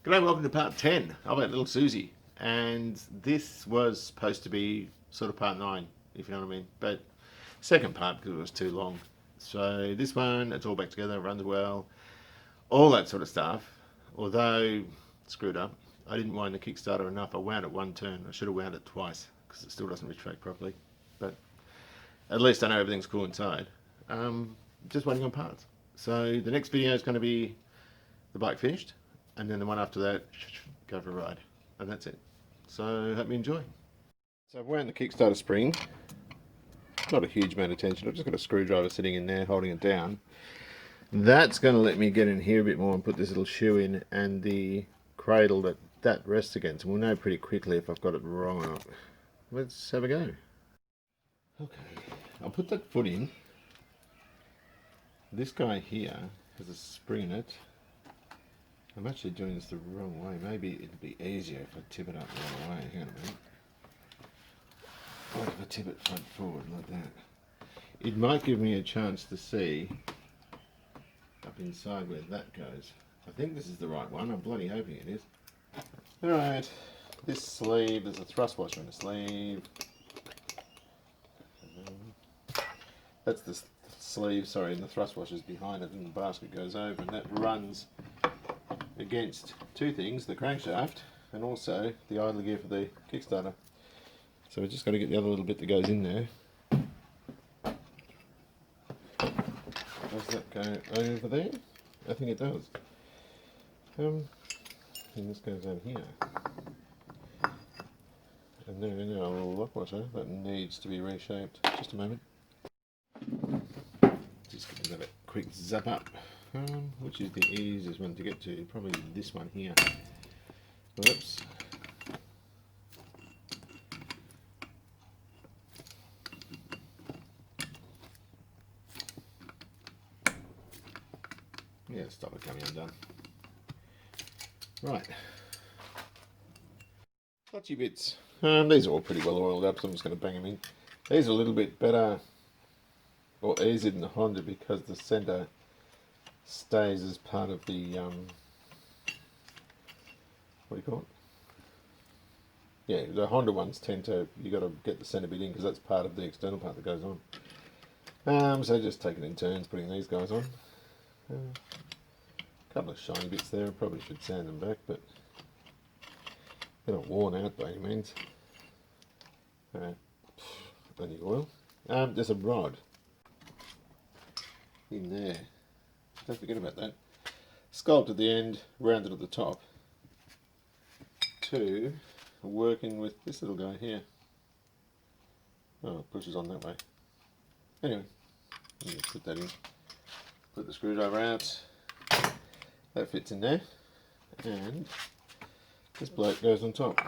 G'day, welcome to part 10 of that little Susie. And this was supposed to be sort of part 9, if you know what I mean. But second part because it was too long. So this one, it's all back together, runs well, all that sort of stuff. Although, screwed up, I didn't wind the Kickstarter enough. I wound it one turn. I should have wound it twice because it still doesn't retract properly. But at least I know everything's cool inside. Just waiting on parts. So the next video is going to be the bike finished. And then the one after that, go for a ride. And that's it. So hope you enjoy. So I've wound the Kickstarter spring. Not a huge amount of tension. I've just got a screwdriver sitting in there holding it down. That's going to let me get in here a bit more and put this little shoe in and the cradle that rests against. And we'll know pretty quickly if I've got it wrong or not. Let's have a go. Okay, I'll put that foot in. This guy here has a spring in it. I'm actually doing this the wrong way. Maybe it'd be easier if I tip it up the other way. Hang on a minute. What if I tip it front forward like that? It might give me a chance to see up inside where that goes. I think this is the right one. I'm bloody hoping it is. Alright, this sleeve, there's a thrust washer in the sleeve. That's the sleeve, sorry, and the thrust washer's behind it and the basket goes over and that runs against two things, the crankshaft and also the idler gear for the Kickstarter. So we've just got to get the other little bit that goes in there. Does that go over there? I think it does. And this goes over here. And then a little lock washer that needs to be reshaped. Just a moment. Just give that a quick zap up. Which is the easiest one to get to? Probably this one here. Whoops. Yeah, stop it coming undone. Right. Clutchy bits. These are all pretty well oiled up, so I'm just going to bang them in. These are a little bit better or easier than the Honda because the centre stays as part of the what do you call it? Yeah, the Honda ones tend to, you got to get the centre bit in because that's part of the external part that goes on. So just taking in turns putting these guys on. A couple of shiny bits there. I probably should sand them back, but they're not worn out by any means. Only oil. There's a rod in there. Don't forget about that. Sculpt at the end, rounded at the top. Two, working with this little guy here. Oh, it pushes on that way. Anyway, let me put that in. Put the screwdriver out. That fits in there. And this bloke goes on top.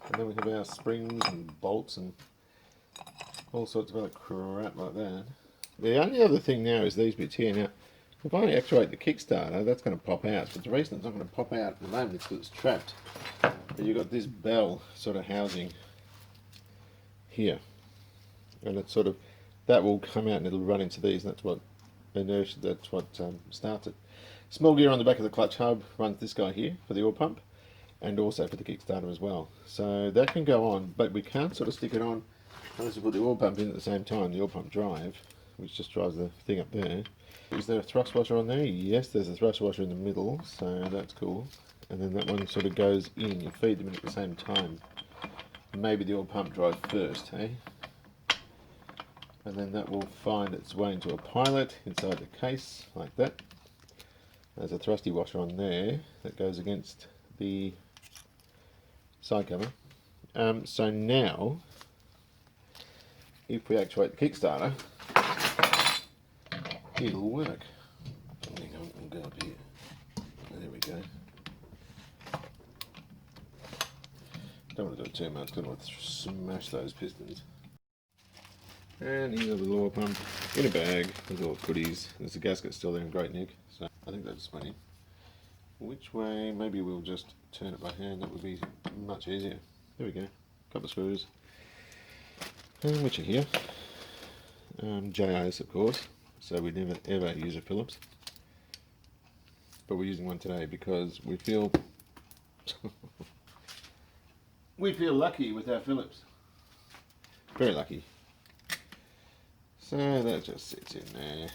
And then we have our springs and bolts and all sorts of other crap like that. The only other thing now is these bits here. Now, if I actuate the Kickstarter, that's going to pop out. But the reason it's not going to pop out at the moment is because it's trapped. But you've got this bell sort of housing here. And it's sort of, that will come out and it'll run into these. And that's what inertia, that's what starts it. Small gear on the back of the clutch hub runs this guy here for the oil pump. And also for the Kickstarter as well. So that can go on, but we can't sort of stick it on unless we put the oil pump in at the same time, the oil pump drive, which just drives the thing up there. Is there a thrust washer on there? Yes, there's a thrust washer in the middle, so that's cool. And then that one sort of goes in, you feed them in at the same time. Maybe the oil pump drive first, hey? And then that will find its way into a pilot inside the case, like that. There's a thrusty washer on there that goes against the side cover. So now, if we actuate the Kickstarter, it'll work. Hang on, I'll go up here. There we go. Don't want to do it too much, don't want to smash those pistons. And here's a little oil pump in a bag with all the goodies. There's a gasket still there in great nick, so I think that just went in. Which way? Maybe we'll just turn it by hand, that would be much easier. There we go, couple of screws, which are here. JIS of course, so we never ever use a Phillips. But we're using one today because we feel We feel lucky with our Phillips. Very lucky. So that just sits in there.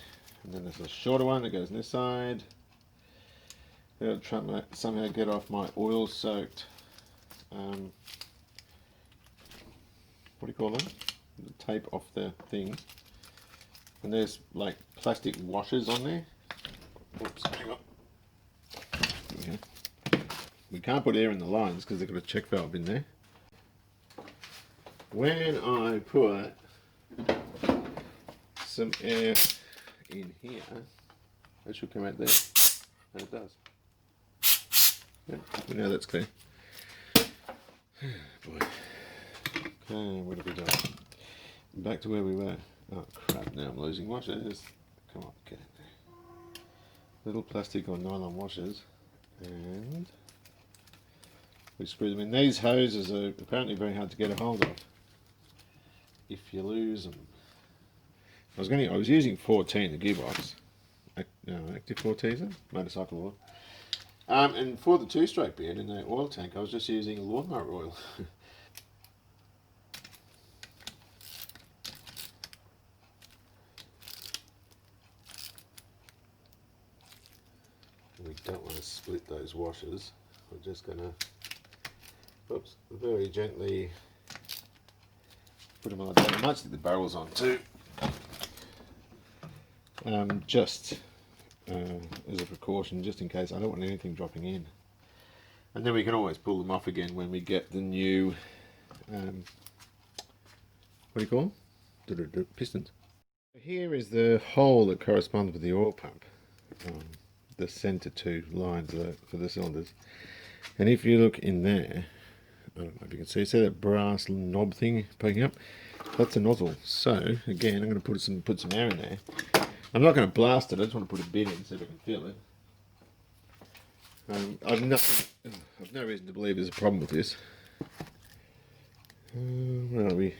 And then there's a shorter one that goes on this side. I'll try to somehow get off my oil soaked, what do you call them? The tape off the thing. And there's like plastic washers on there. Oops, hang on. Yeah. We can't put air in the lines because they've got a check valve in there. When I put some air in here, it should come out there, and it does. Yeah, we know that's clear. Boy. Okay, what have we done? Back to where we were. Oh crap, now I'm losing washers. Come on, get in there. Little plastic or nylon washers, and we screw them in. These hoses are apparently very hard to get a hold of if you lose them. I was using 14, the gearbox, active 14, motorcycle oil. And for the two-stroke bit in the oil tank, I was just using lawnmower oil. We don't want to split those washers. We're just going to, very gently put them like that. I might stick the barrels on too. Just as a precaution, just in case. I don't want anything dropping in. And then we can always pull them off again when we get the new, what do you call them? Pistons. Here is the hole that corresponds with the oil pump. The centre two lines for the cylinders. And if you look in there, I don't know if you can see that brass knob thing poking up? That's a nozzle. So again, I'm going to put some air in there. I'm not going to blast it. I just want to put a bit in so I can feel it. I've no reason to believe there's a problem with this. Where are we?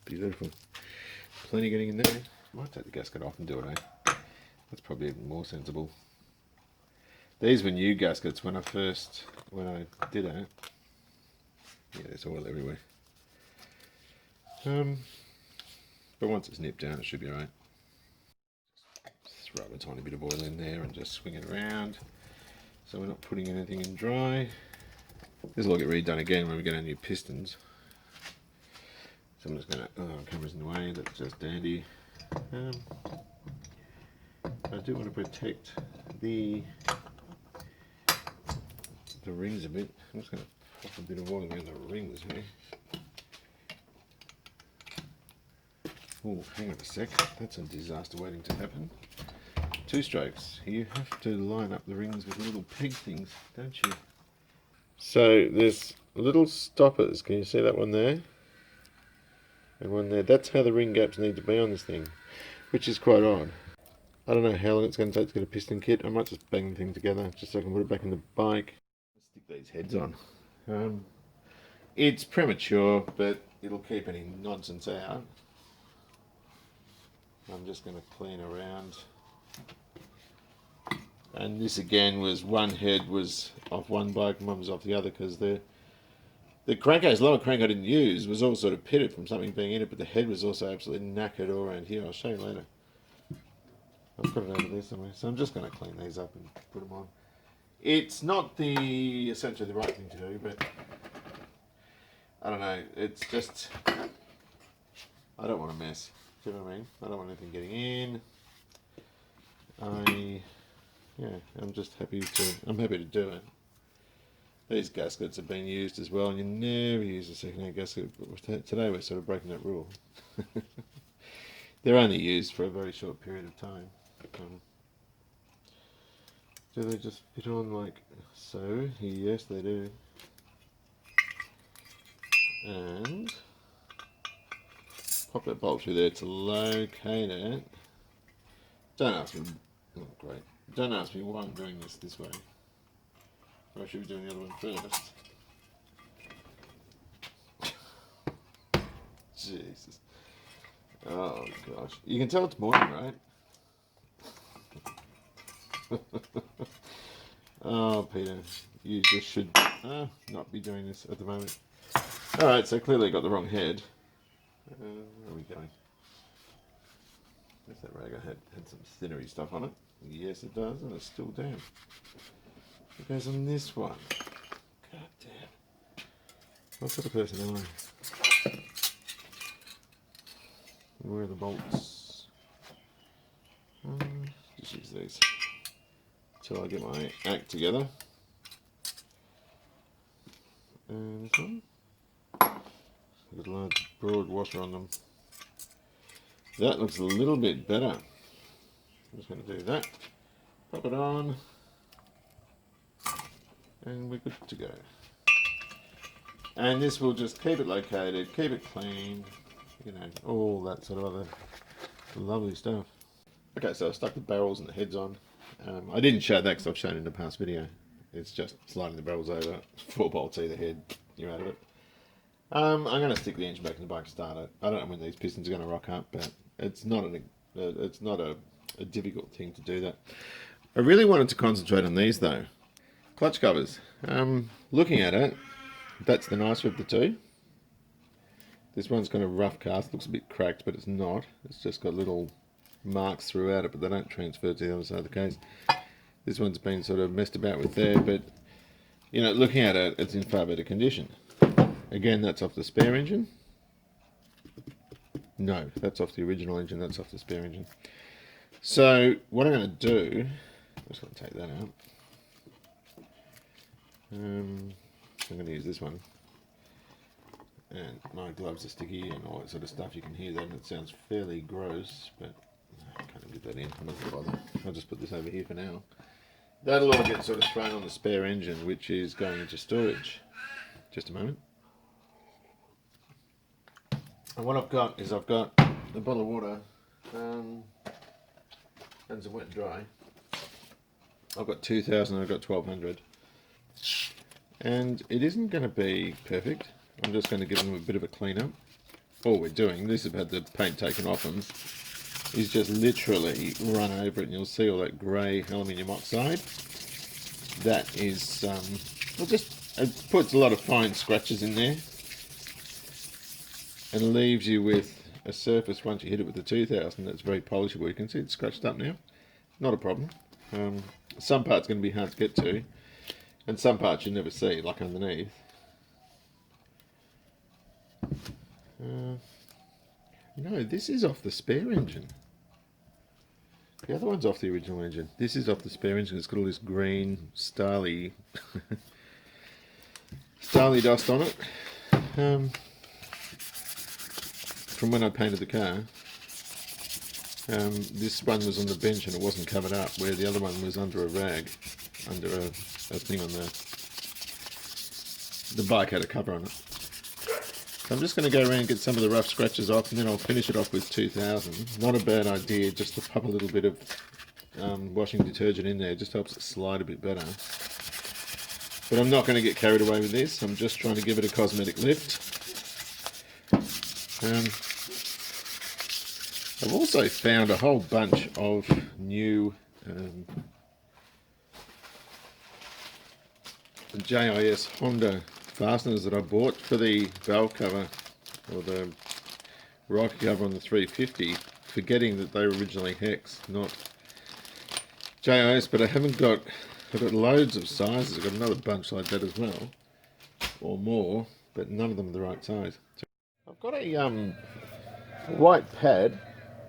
Beautiful. Plenty getting in there. Might take the gasket off and do it, eh? That's probably even more sensible. These were new gaskets when I did it. Yeah, there's oil everywhere. But once it's nipped down, it should be alright. Throw a tiny bit of oil in there and just swing it around so we're not putting anything in dry. This will all get redone again when we get our new pistons. So I'm just going to, camera's in the way, that's just dandy. I do want to protect the rings a bit. I'm just going to pop a bit of oil around the rings here. Oh, hang on a sec, that's a disaster waiting to happen. Two strokes, you have to line up the rings with little peg things, don't you? So there's little stoppers, can you see that one there? And one there, that's how the ring gaps need to be on this thing, which is quite odd. I don't know how long it's going to take to get a piston kit. I might just bang the thing together just so I can put it back in the bike. Stick these heads on. It's premature, but it'll keep any nonsense out. I'm just going to clean around. And this again was, one head was off one bike and one was off the other because the crankcase, lower crank I didn't use, was all sort of pitted from something being in it, but the head was also absolutely knackered all around here. I'll show you later. I'll put it over there somewhere. So I'm just going to clean these up and put them on. It's not essentially the right thing to do, but I don't know. It's just, I don't want to mess. Do you know what I mean? I don't want anything getting in. I'm just happy to do it. These gaskets have been used as well, and you never use a second-hand gasket. But today we're sort of breaking that rule. They're only used for a very short period of time. Do they just fit on like so? Yes, they do. And pop that bolt through there to locate it. Don't ask me. Oh, great. Don't ask me why I'm doing this way. Or I should be doing the other one first. Jesus. Oh gosh. You can tell it's morning, right? Oh, Peter, you just should not be doing this at the moment. Alright, so clearly got the wrong head. Where are we going? Where's that rag? I had some thinnery stuff on it. Yes, it does, and it's still damp. It goes on this one. God damn. What sort of person am I? Where are the bolts? Just use these until I get my act together. And this one. Got a large broad washer on them. That looks a little bit better. I'm just going to do that. Pop it on. And we're good to go. And this will just keep it located, keep it clean, you know, all that sort of other lovely stuff. Okay, so I stuck the barrels and the heads on. I didn't show that because I've shown it in the past video. It's just sliding the barrels over, 4 bolts either head, you're out of it. I'm going to stick the engine back in the bike, start it. I don't know when these pistons are going to rock up, but it's not a difficult thing to do that. I really wanted to concentrate on these though. Clutch covers. Looking at it, that's the nicer of the two. This one's got a rough cast, looks a bit cracked, but it's not. It's just got little marks throughout it, but they don't transfer to the other side of the case. This one's been sort of messed about with there, but you know, looking at it, it's in far better condition. Again, that's off the spare engine. No, that's off the original engine, that's off the spare engine. So what I'm going to do, I'm just going to take that out. I'm going to use this one. And my gloves are sticky and all that sort of stuff. You can hear that and it sounds fairly gross, but I can't get that in. I'm not going to bother. I'll just put this over here for now. That'll all get sort of thrown on the spare engine, which is going into storage. Just a moment. And what I've got is I've got a bottle of water and some wet and dry. I've got 2000, I've got 1200. And it isn't going to be perfect. I'm just going to give them a bit of a clean up. All we're doing, this has had the paint taken off them, is just literally run over it and you'll see all that grey aluminium oxide. That is, it puts a lot of fine scratches in there and leaves you with a surface once you hit it with the 2000 that's very polishable. You can see it's scratched up now. Not a problem. Some parts are going to be hard to get to and some parts you never see, like underneath. No, this is off the spare engine. The other one's off the original engine. This is off the spare engine. It's got all this green, starly, starly dust on it. From when I painted the car. This one was on the bench and it wasn't covered up, where the other one was under a rag, under a thing on the bike had a cover on it. So I'm just going to go around and get some of the rough scratches off, and then I'll finish it off with 2000. Not a bad idea, just to pop a little bit of washing detergent in there. It just helps it slide a bit better. But I'm not going to get carried away with this. I'm just trying to give it a cosmetic lift. I've also found a whole bunch of new JIS Honda fasteners that I bought for the valve cover or the rocker cover on the 350, forgetting that they were originally hex, not JIS, but I've got loads of sizes. I've got another bunch like that as well, or more, but none of them are the right size. I've got a white pad,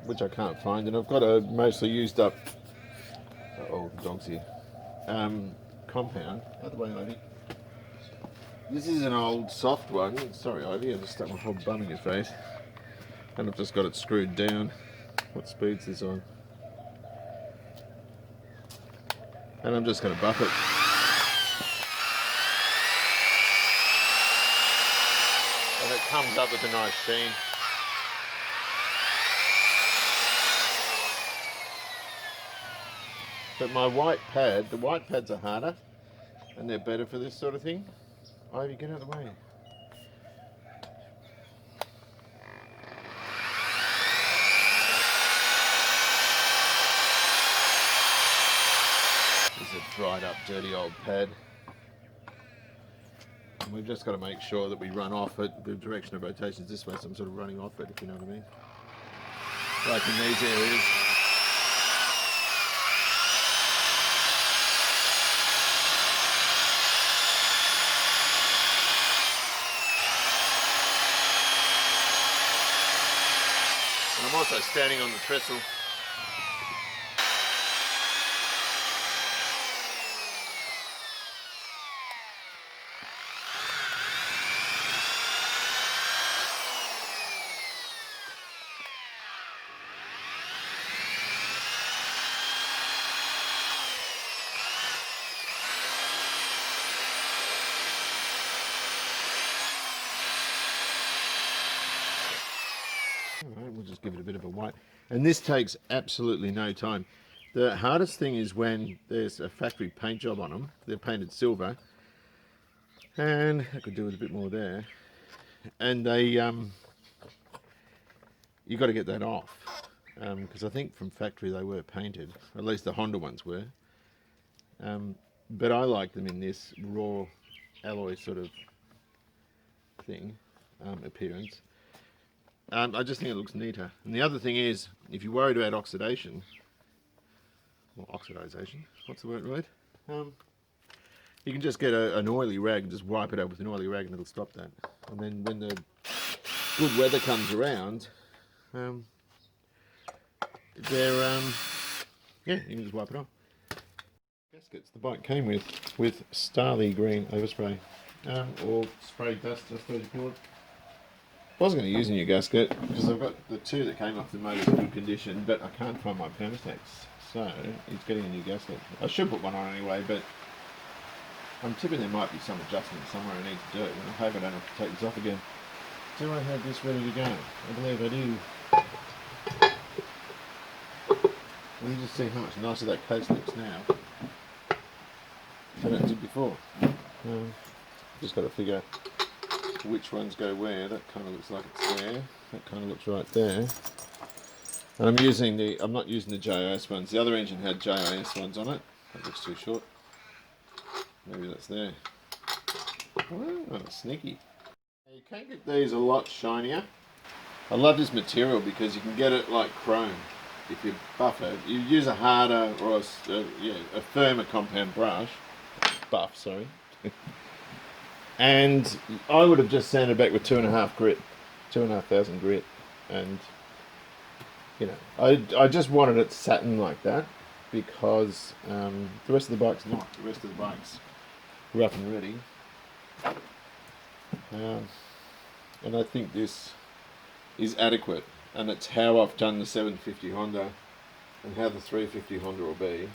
which I can't find, and I've got a mostly used up, oh, dog's here, compound. Out the way, Ivy. This is an old soft one. Sorry, Ivy, I just stuck my whole bum in your face. And I've just got it screwed down. What speed's this on? And I'm just going to buff it. And it comes up with a nice sheen. But my white pad, the white pads are harder and they're better for this sort of thing. Ivy, get out of the way. a dried up, dirty old pad. And we've just got to make sure that we run off it. The direction of rotation is this way, so I'm sort of running off it, if you know what I mean. Like in these areas. And I'm also standing on the trestle. Alright, we'll just give it a bit of a white. And this takes absolutely no time. The hardest thing is when there's a factory paint job on them. They're painted silver. And I could do with a bit more there. And they, you got to get that off. Because I think from factory they were painted. At least the Honda ones were. But I like them in this raw alloy sort of thing, appearance. I just think it looks neater. And the other thing is, if you're worried about oxidation, or oxidization, what's the word? You can just get an oily rag and just wipe it out with an oily rag and it'll stop that. And then when the good weather comes around, yeah, you can just wipe it off. Gaskets the bike came with Starly Green overspray, or spray dust, I suppose you call it. I was going to use a new gasket because I've got the two that came off the motor's in good condition, but I can't find my Permatex, so it's getting a new gasket. I should put one on anyway, but I'm tipping there might be some adjustment somewhere I need to do, and I hope I don't have to take this off again. Do I have this ready to go? I believe I do. Let me just see how much nicer that case looks now than it did before. Just got to figure which ones go where. That kind of looks like it's there. That kind of looks right there. And I'm not using the JIS ones. The other engine had JIS ones on it. That looks too short. Maybe that's there. Oh, sneaky. You can get these a lot shinier. I love this material because you can get it like chrome. If you buff it, you use a harder or a firmer compound brush. Buff, sorry. And I would have just sanded back with 2.5 grit, 2,500 grit, and you know, I just wanted it satin like that because the rest of the bike's not. The rest of the bike's rough and ready, and I think this is adequate, and it's how I've done the 750 Honda and how the 350 Honda will be.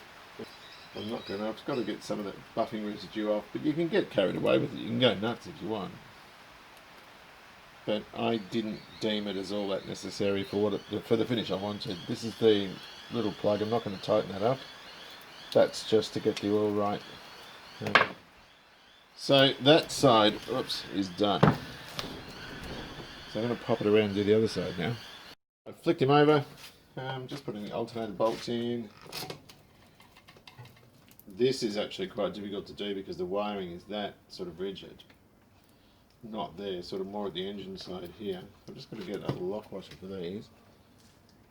I'm not going to. I've got to get some of that buffing residue off, but you can get carried away with it. You can go nuts if you want. But I didn't deem it as all that necessary for for the finish I wanted. This is the little plug. I'm not going to tighten that up. That's just to get the oil right. So that side, is done. So I'm going to pop it around and do the other side now. I've flicked him over. Just putting the alternator bolts in. This is actually quite difficult to do because the wiring is that sort of rigid. Not there, sort of more at the engine side here. I'm just going to get a lock washer for these.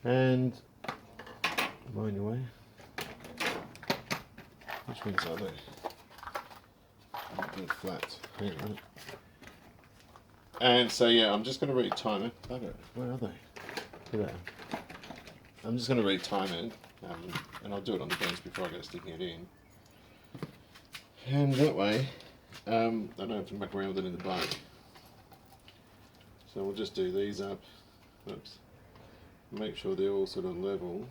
And, mind your way. Which ones are they? They're flat. Hang on a minute. And so yeah, I'm just going to retime it. Where are they? Here they are. I'm just going to retime it. And I'll do it on the bench before I go sticking it in. And that way, I don't have to muck around with it in the bike. So we'll just do these up. Oops. Make sure they're all sort of level.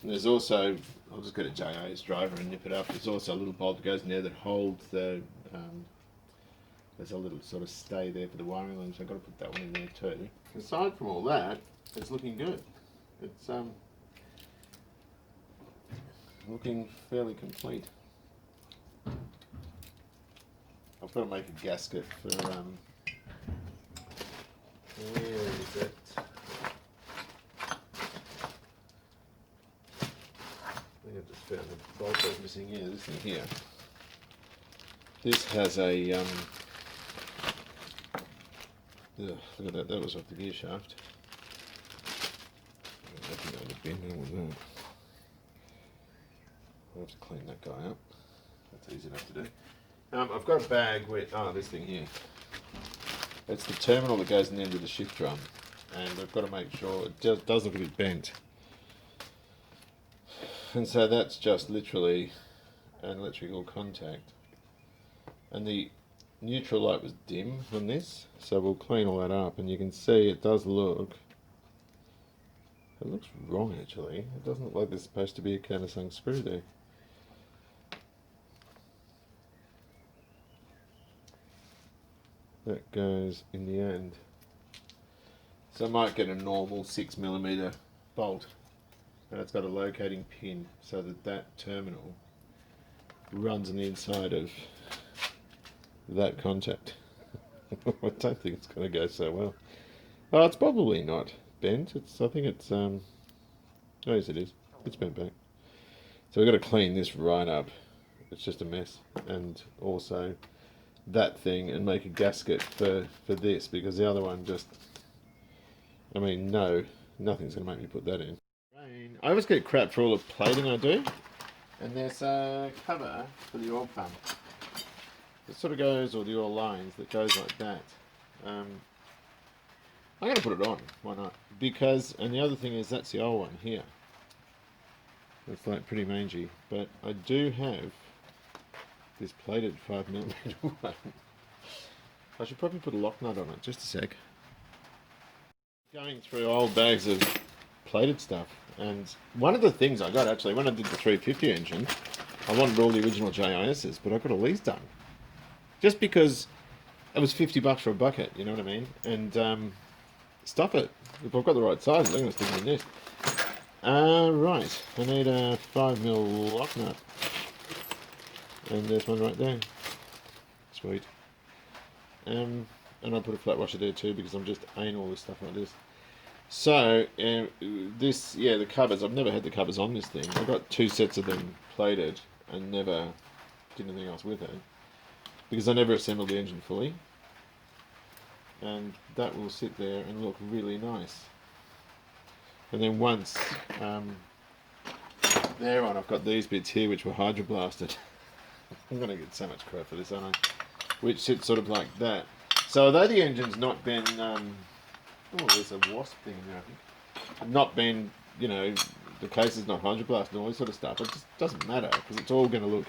And there's also, I'll just get a JIS driver and nip it up. There's also a little bolt that goes in there that holds the, there's a little sort of stay there for the wiring line, so I've got to put that one in there too. Aside from all that, it's looking good. It's looking fairly complete. I've got to make a gasket for where is it? I just found the bolt I was missing here. This thing here. This has a ugh, look at that. That was off the gear shaft. I think that would bend in with that. I'll have to clean that guy up. That's easy enough to do. I've got a bag with this thing here. It's the terminal that goes in the end of the shift drum, and I've got to make sure it does look a bit bent. And so that's just literally an electrical contact. And the neutral light was dim on this, so we'll clean all that up, and you can see it does look. It looks wrong actually. It doesn't look like there's supposed to be a countersunk screw there. That goes in the end. So I might get a normal 6mm bolt, and it's got a locating pin so that that terminal runs on the inside of that contact. I don't think it's going to go so well. Oh, it's probably not bent. I think it's oh yes it is. It's bent back. So we've got to clean this right up. It's just a mess. And also that thing, and make a gasket for this, because the other one just, I mean, nothing's going to make me put that in. I always get crap for all the plating I do, and there's a cover for the oil pump. It sort of goes, or the oil lines that goes like that. I'm going to put it on, why not? Because, and the other thing is, that's the old one here. It's like pretty mangy, but I do have this plated 5mm one. I should probably put a lock nut on it, just a sec. Going through old bags of plated stuff, and one of the things I got actually, when I did the 350 engine, I wanted all the original JISs, but I got all these done. Just because it was $50 for a bucket, you know what I mean? And stuff it. If I've got the right size, I'm going to stick it in this. Right, I need a 5mm lock nut. And there's one right there. Sweet. And I'll put a flat washer there too, because I'm just anal with stuff like this. So, this, yeah, the covers, I've never had the covers on this thing. I got 2 sets of them plated and never did anything else with it, because I never assembled the engine fully. And that will sit there and look really nice. And then once they're on, I've got these bits here which were hydroblasted. I'm going to get so much crap for this, aren't I? Which sits sort of like that. So although the engine's not been, oh, there's a wasp thing in there, I think. Not been, you know, the case is not hydroblasted and all this sort of stuff. It just doesn't matter, because it's all going to look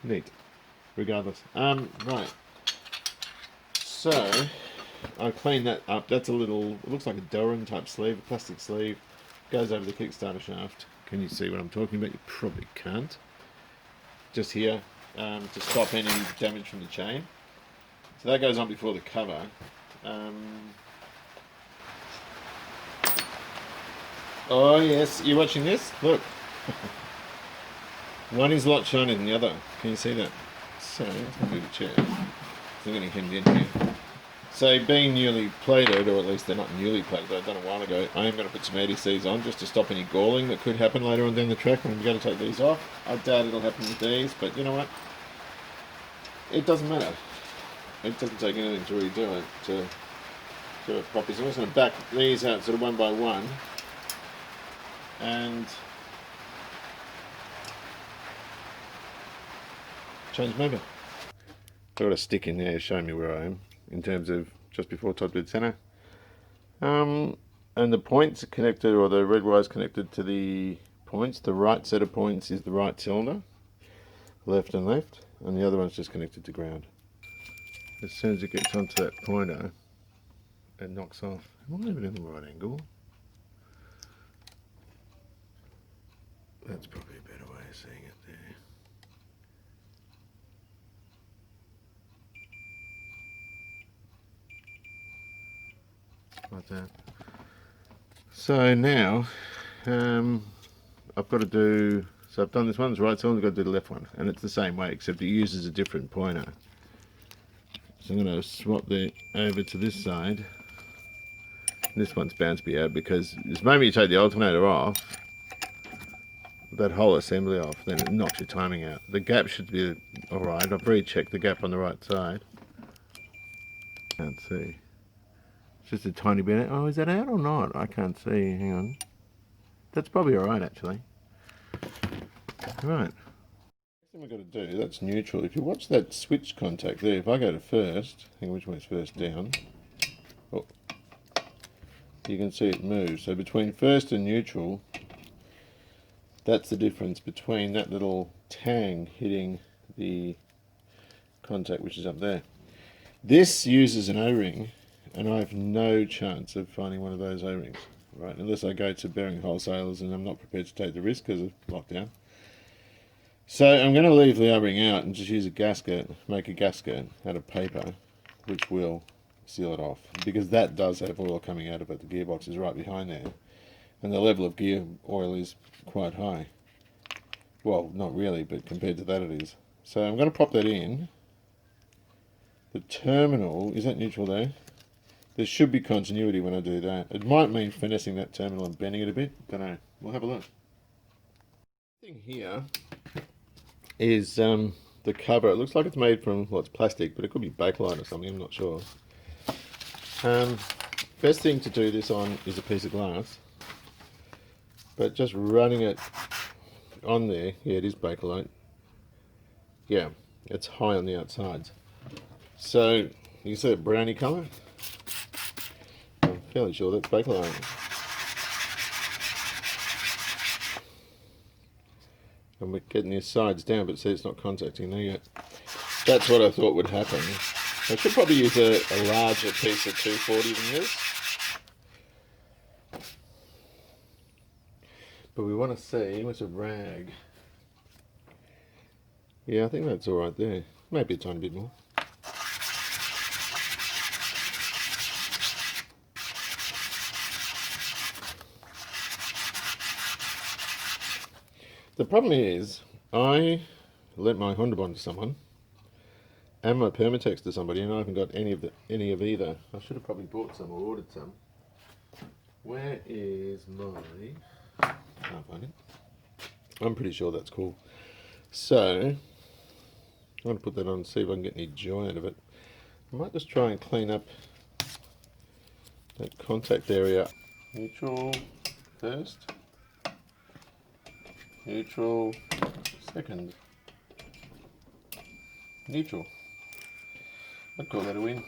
neat, regardless. Right. So, I cleaned that up. That's a little, it looks like a Delrin type sleeve, a plastic sleeve. Goes over the Kickstarter shaft. Can you see what I'm talking about? You probably can't. Just here. To stop any damage from the chain. So that goes on before the cover. Oh yes, you're watching this? Look. One is a lot shinier than the other. Can you see that? So, let's move the chair. So I'm getting hemmed in here. So being newly plated, or at least they're not newly plated, I've done a while ago, I am going to put some ADCs on just to stop any galling that could happen later on down the track when we go to take these off. I doubt it'll happen with these, but you know what? It doesn't matter. It doesn't take anything to redo it, to do it properly. So I'm just going to back these out sort of one by one, and change them over. I've got a stick in there showing me where I am in terms of just before top dead center. And the points are connected, or the red wire is connected to the points. The right set of points is the right cylinder, left and left, and the other one's just connected to ground. As soon as it gets onto that pointer, it knocks off. Am I even in the right angle? That's probably a better way of seeing it there. Like that. So now, I've got to do, so I've done this one, it's right cylinder, I've got to do the left one, and it's the same way, except it uses a different pointer. So I'm going to swap that over to this side. This one's bound to be out, because the moment you take the alternator off, that whole assembly off, then it knocks your timing out. The gap should be alright. I've rechecked the gap on the right side. Can't see. It's just a tiny bit. Oh, is that out or not? I can't see. Hang on. That's probably alright actually. Right. Next thing we've got to do, that's neutral. If you watch that switch contact there, if I go to first, hang on, which one's first down? Oh, you can see it move. So between first and neutral, that's the difference between that little tang hitting the contact which is up there. This uses an O-ring, and I have no chance of finding one of those O-rings, right? Unless I go to bearing wholesalers, and I'm not prepared to take the risk because of lockdown. So I'm going to leave the O-ring out and just use a gasket, make a gasket out of paper, which will seal it off, because that does have oil coming out of it. The gearbox is right behind there, and the level of gear oil is quite high. Well, not really, but compared to that it is. So I'm going to pop that in. The terminal, is that neutral there? There should be continuity when I do that. It might mean finessing that terminal and bending it a bit. Don't know. We'll have a look. The thing here is the cover. It looks like it's made from, well, it's plastic, but it could be Bakelite or something. I'm not sure. Best thing to do this on is a piece of glass. But just running it on there, yeah, it is Bakelite. Yeah, it's high on the outsides. So you can see that browny colour. I'm fairly sure that's Bakelite. And we're getting the sides down, but see it's not contacting there yet. That's what I thought would happen. I should probably use a larger piece of 240 than this. But we want to see, what's a rag? Yeah, I think that's alright there. Maybe a tiny bit more. The problem is, I lent my Honda Bond to someone, and my Permatex to somebody, and I haven't got any of either. I should have probably bought some or ordered some. Where is my... Can't find it. I'm pretty sure that's cool. So, I'm going to put that on and see if I can get any joy out of it. I might just try and clean up that contact area. Neutral first. Neutral second. Neutral. I'd call that a win.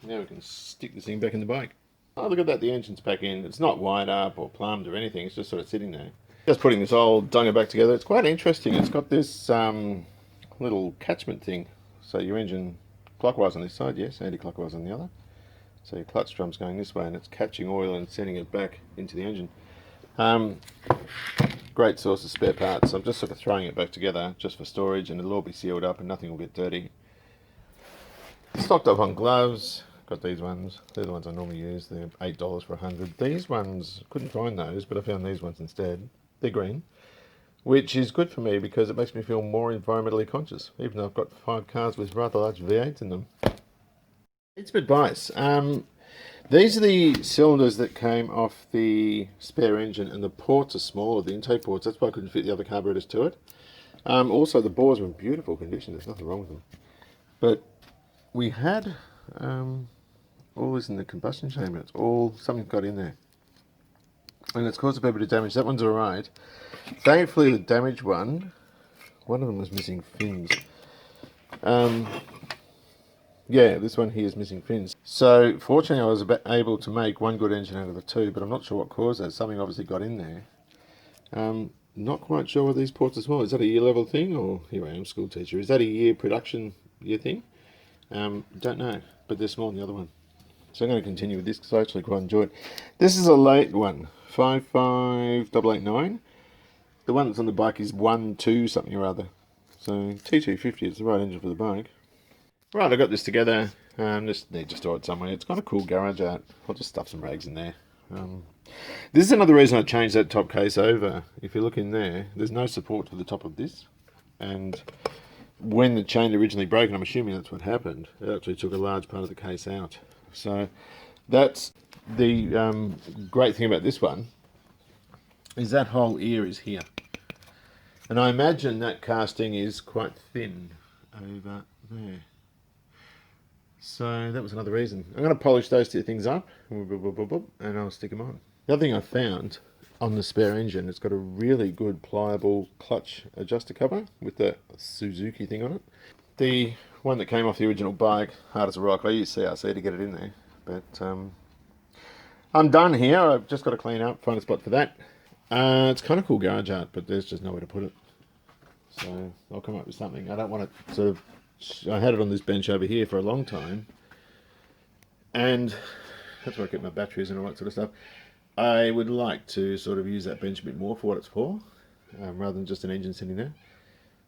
Now we can stick this thing back in the bike. Oh, look at that, the engine's back in. It's not wired up or plumbed or anything, it's just sort of sitting there. Just putting this old dunga back together. It's quite interesting. It's got this little catchment thing. So your engine clockwise on this side, yes, anti-clockwise on the other. So your clutch drum's going this way and it's catching oil and sending it back into the engine. Great source of spare parts. I'm just sort of throwing it back together just for storage, and it'll all be sealed up and nothing will get dirty. Stocked up on gloves. Got these ones. They're the ones I normally use. They're $8 for 100. These ones, couldn't find those, but I found these ones instead. They're green, which is good for me because it makes me feel more environmentally conscious, even though I've got 5 cars with rather large V8s in them. It's advice. These are the cylinders that came off the spare engine, and the ports are smaller, the intake ports. That's why I couldn't fit the other carburetors to it. Also, the bores were in beautiful condition. There's nothing wrong with them. But we had all this in the combustion chamber. It's all, something got in there. And it's caused a fair bit of damage. That one's alright. Thankfully, the damaged one of them was missing fins. Yeah, this one here is missing fins. So, fortunately, I was able to make one good engine out of the 2, but I'm not sure what caused that. Something obviously got in there. Not quite sure what these ports are small. Is that a year level thing? Or, here I am, school teacher. Is that a year production year thing? Don't know, but they're smaller than the other one. So I'm going to continue with this because I actually quite enjoy it. This is a late one, 55889. The one that's on the bike is 12 something or other. So T250 is the right engine for the bike. Right, I got this together. Just need to store it somewhere. It's got a cool garage out. I'll just stuff some rags in there. This is another reason I changed that top case over. If you look in there, there's no support for the top of this. And when the chain originally broke, and I'm assuming that's what happened, it actually took a large part of the case out. So that's the great thing about this one, is that whole ear is here. And I imagine that casting is quite thin over there. So that was another reason. I'm going to polish those two things up and I'll stick them on. The other thing I found on the spare engine, it's got a really good pliable clutch adjuster cover with the Suzuki thing on it. The one that came off the original bike, hard as a rock. I used CRC to get it in there. But I'm done here. I've just got to clean up, find a spot for that. It's kind of cool garage art, but there's just nowhere to put it. So I'll come up with something. I don't want to sort of... I had it on this bench over here for a long time. And that's where I keep my batteries and all that sort of stuff. I would like to sort of use that bench a bit more for what it's for, rather than just an engine sitting there.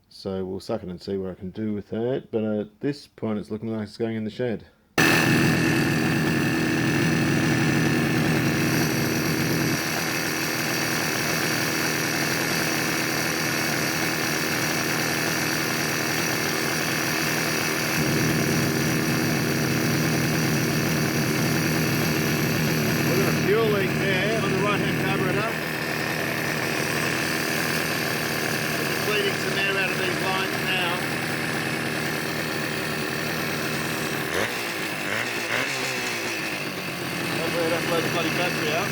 So we'll suck it and see what I can do with that. But at this point it's looking like it's going in the shed. Fuel leak there on the right hand carburetor. It's bleeding some air out of these lines now. Hopefully I don't blow the bloody battery out.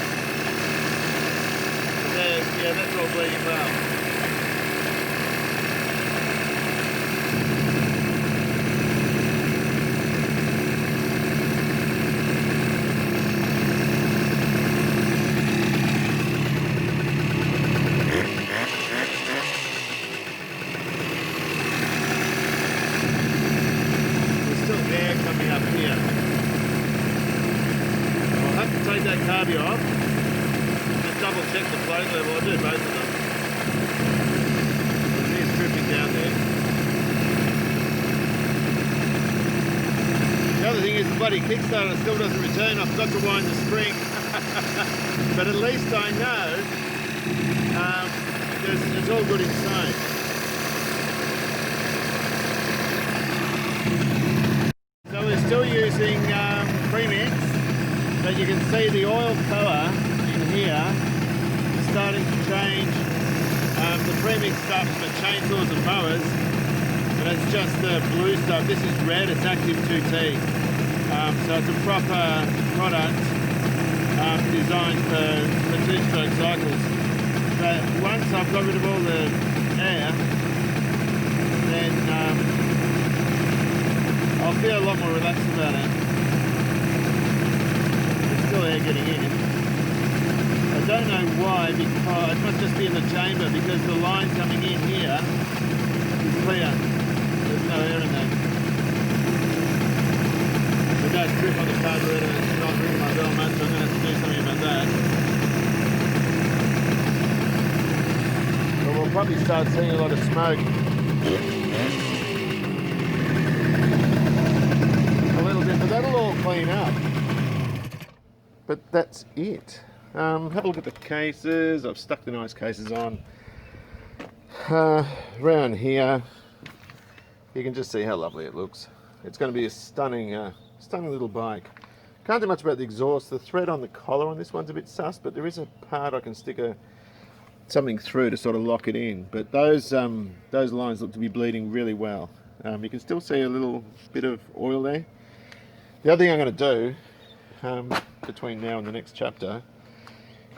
But there, yeah, that's all bleeding well. Take that carby off and double check the float level. I do both of them. It is dripping down there. The other thing is the bloody Kickstarter still doesn't return. I forgot to wind the spring. But at least I know it's all good inside. So we're still using premix. But you can see the oil colour in here is starting to change. The premix stuff for chainsaws and mowers, and it's just the blue stuff. This is red, it's active 2T. So it's a proper product designed for two-stroke cycles. But once I've got rid of all the air, then I'll feel a lot more relaxed about it. Still air getting in. I don't know why, because it must just be in the chamber, because the line coming in here is clear. There's no air in there. It does drip on the carburetor and it's not ringing my bell much, so I'm going to have to do something about that. But we'll probably start seeing a lot of smoke. A little bit, but that'll all clean up. But that's it. Have a look at the cases. I've stuck the nice cases on. Around here, you can just see how lovely it looks. It's going to be a stunning little bike. Can't do much about the exhaust. The thread on the collar on this one's a bit sus, but there is a part I can stick something through to sort of lock it in. But those lines look to be bleeding really well. You can still see a little bit of oil there. The other thing I'm going to do between now and the next chapter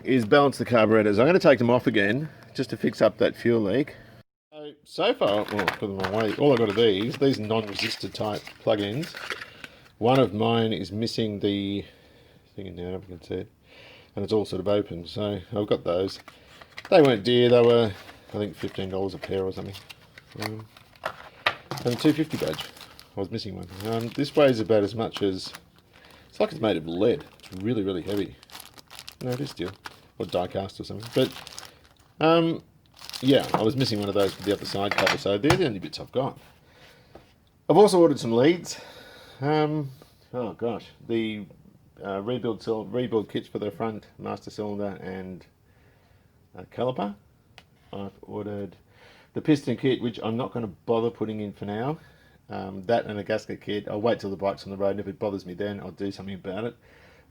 is balance the carburetors. I'm going to take them off again just to fix up that fuel leak. So far, well, put them away. All I got are these non-resistor type plug-ins. One of mine is missing the thing in there, I don't know if you can see it, and it's all sort of open, so I've got those. They weren't dear, they were I think $15 a pair or something. And the 250 badge, I was missing one. This weighs about as much as, it's like it's made of lead. It's really, really heavy. No, it is steel. Or die cast or something. But, yeah, I was missing one of those for the other side cover, so they're the only bits I've got. I've also ordered some leads. Oh gosh, the rebuild kits for the front master cylinder and caliper. I've ordered the piston kit, which I'm not going to bother putting in for now. That and a gasket kit. I'll wait till the bike's on the road, and if it bothers me then, I'll do something about it.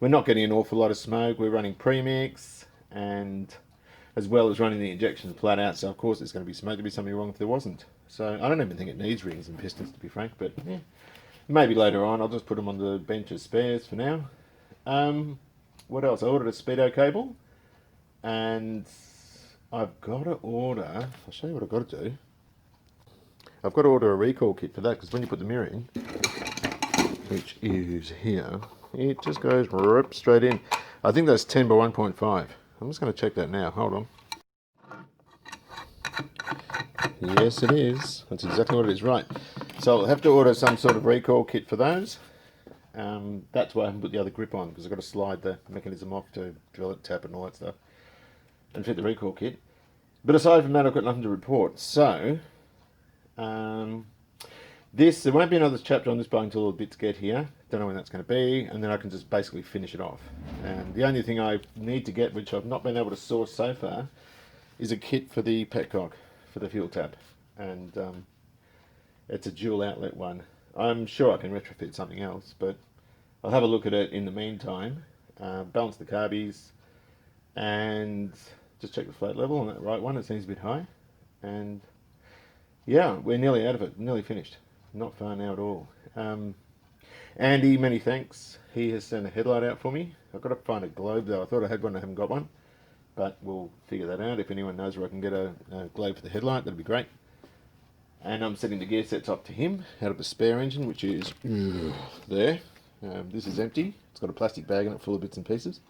We're not getting an awful lot of smoke. We're running premix, and as well as running the injections flat out. So of course it's going to be smoked. There'd be something wrong if there wasn't. So I don't even think it needs rings and pistons, to be frank. But yeah, maybe later on. I'll just put them on the bench as spares for now. What else? I ordered a speedo cable, and I've got to order. I'll show you what I've got to do. I've got to order a recall kit for that, because when you put the mirror in, which is here, it just goes right straight in. I think that's 10 by 1.5. I'm just going to check that now. Hold on. Yes, it is. That's exactly what it is. Right. So I'll have to order some sort of recall kit for those. That's why I haven't put the other grip on, because I've got to slide the mechanism off to drill it, tap it, and all that stuff, and fit the recall kit. But aside from that, I've got nothing to report. So, there won't be another chapter on this bike until the bits get here. Don't know when that's going to be, and then I can just basically finish it off. And the only thing I need to get, which I've not been able to source so far, is a kit for the petcock, for the fuel tap. And it's a dual outlet one. I'm sure I can retrofit something else, but I'll have a look at it in the meantime, balance the carbies, and just check the float level on that right one. It seems a bit high. And yeah, we're nearly out of it, nearly finished. Not far now at all. Andy, many thanks. He has sent a headlight out for me. I've got to find a globe though. I thought I had one, I haven't got one. But we'll figure that out. If anyone knows where I can get a globe for the headlight, that'd be great. And I'm setting the gear sets up to him out of a spare engine, which is there. This is empty. It's got a plastic bag in it full of bits and pieces.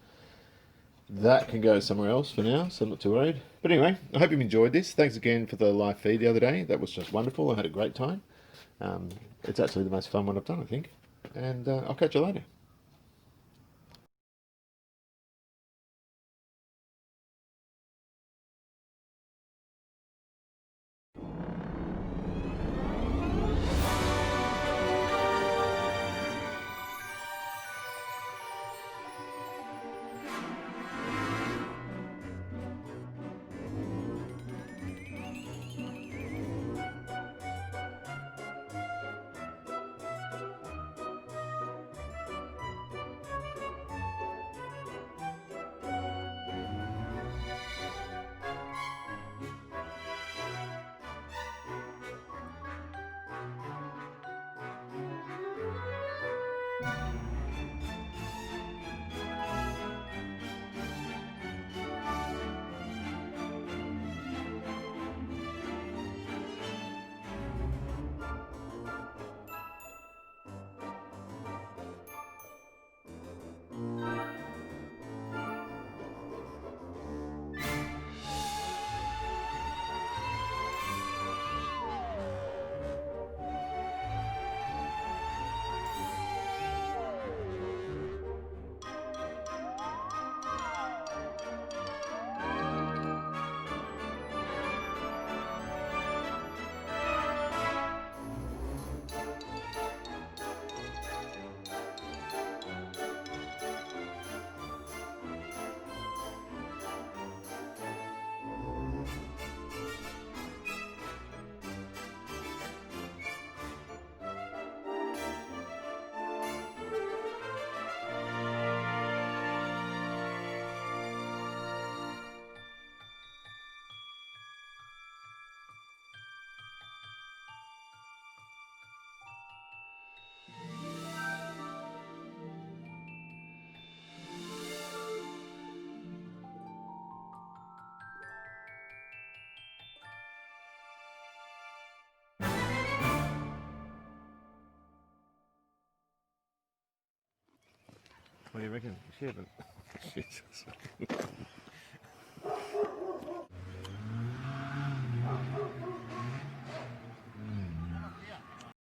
That can go somewhere else for now, so I'm not too worried. But anyway, I hope you enjoyed this. Thanks again for the live feed the other day. That was just wonderful. I had a great time. It's actually the most fun one I've done, I think. And I'll catch you later. What do you reckon? Shit.